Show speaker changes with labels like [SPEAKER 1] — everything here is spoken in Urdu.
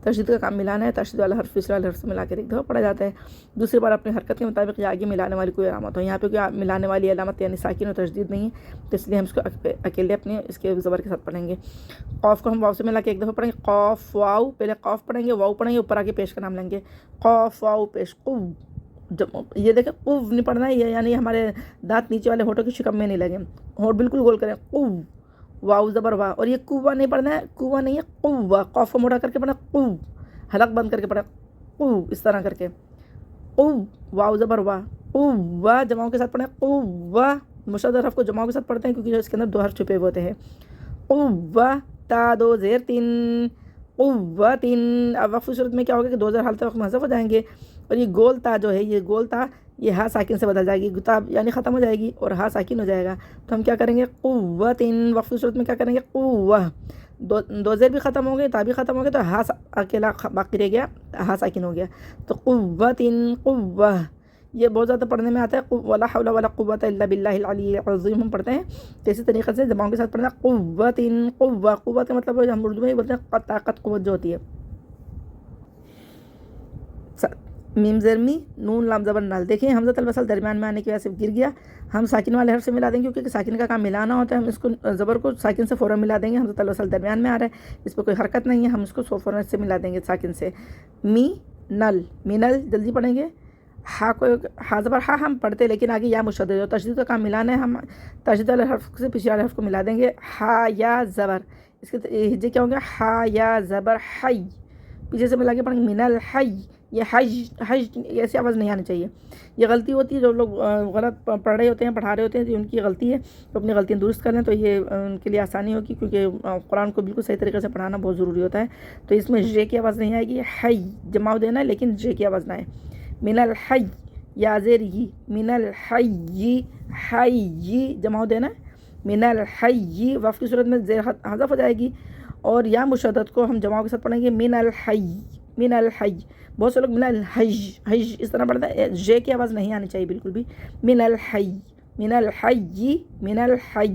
[SPEAKER 1] تشدید کا کام ملانا ہے، تشدید والا حرف دوسرے والے حرف سے ملا کے ایک دفعہ پڑھا جاتا ہے۔ دوسری بار اپنی حرکت کے مطابق یا آگے ملانے والی کوئی علامت ہو، یہاں پہ کوئی ملانے والی علامت یعنی ساکن و تشدید نہیں ہے، تو اس لیے ہم اس کو اکیلے اپنے اس کے زبر کے ساتھ پڑھیں گے۔ قوف کو ہم واو سے ملا کے ایک دفعہ پڑھیں گے، قوف واو، پہلے قوف پڑھیں گے، واو پڑھیں گے، اوپر آگے پیش کا نام لیں گے، قوف واو پیش قو۔ یہ دیکھیں قو نہیں پڑھنا ہے، یعنی ہمارے دانت نیچے والے ہونٹوں کی شکم میں نہیں لگے، ہونٹ بالکل گول کریں، قو، واو زبر وا، اور یہ قوا نہیں پڑھنا ہے، قوا نہیں ہے، قوا، قوف کو موٹا کر کے پڑھنا، قو، حلق بند کر کے پڑھنا، قو، اس طرح کر کے، قو، واو زبر وا، قوا، جماؤں کے ساتھ پڑھیں، قوا، مشدد حرف کو جماؤں کے ساتھ پڑھتے ہیں کیونکہ اس کے اندر دو حرف چھپے ہوئے ہوتے ہیں، قوا، تا دو زیر تین، قوتن۔ اب وقف کی صورت میں کیا ہوگا کہ دو زیر حالت وقت محذوف ہو جائیں گے، اور یہ گول تا جو ہے، یہ گول تا یہ ہا ساکن سے بدل جائے گی، گتا یعنی ختم ہو جائے گی اور ہا ساکن ہو جائے گا، تو ہم کیا کریں گے، قوتن۔ وقف کی صورت میں کیا کریں گے، قوہ، دو زیر بھی ختم ہو گئے، تا بھی ختم ہو گئے، تو ہا اکیلا باقی رہ گیا، ہا ساکن ہو گیا، تو قوتن، قوہ۔ یہ بہت زیادہ پڑھنے میں آتا ہے، ولا حول ولا قوت الا باللہ العلی العظیم ہم پڑھتے ہیں، تو اسی طریقے سے جماعوں کے ساتھ پڑھنا، قوتن، قوہ۔ قوت کا مطلب ہے ہم اردو میں بولتے ہیں طاقت، قوت جو ہوتی ہے۔ میم زیر می، نون لام زبر نال، دیکھیں حمزۃ الوصل درمیان میں آنے کی وجہ سے گر گیا، ہم ساکن والے حرف سے ملا دیں گے کیونکہ ساکن کا کام ملانا ہوتا ہے، ہم اس کو زبر کو ساکن سے فوراً ملا دیں گے، حمزۃ الوصل درمیان میں آ رہا ہے، اس پہ کوئی حرکت نہیں ہے، ہم اس کو فوراً سے ملا دیں گے ساکن سے۔ می نل، مینل جلدی پڑھیں گے، ہا کو ہا زبر ہا ہم پڑھتے لیکن آگے یا مشدد، اور تشدید کا کام ملانا ہے، ہم تشدید والے حرف سے پیچھے والے حرف کو ملا دیں گے، ہا یا زبر، اس کے ہجے کیا ہوں گے، ہا یا زبر حی، پیچھے سے ملا کے پڑھیں گے، من الحی، یہ حج حج ایسی آواز نہیں آنی چاہیے، یہ غلطی ہوتی ہے، جو لوگ غلط پڑھ رہے ہوتے ہیں، پڑھا رہے ہوتے ہیں، تو ان کی غلطی ہے، تو اپنی غلطیاں درست کر لیں تو یہ ان کے لیے آسانی ہوگی، کیونکہ قرآن کو بالکل صحیح طریقے سے پڑھانا بہت ضروری ہوتا ہے، تو اس میں ج کی آواز نہیں آئے گی، حی جماؤ دینا ہے لیکن ج کی آواز نہ آئے، من الحی یا زیر ہی، من الحی، حی جماؤ دینا ہے، من الحی، وقف کی صورت میں زیر حذف ہو جائے گی، اور یا مشدد کو ہم جماؤں کے ساتھ پڑھیں گے، من الحی، من الحی۔ بہت سے لوگ من الحج حج اس طرح پڑھتا ہے، ج کی آواز نہیں آنی چاہیے بالکل بھی، من الحی، من الحی، من الحی۔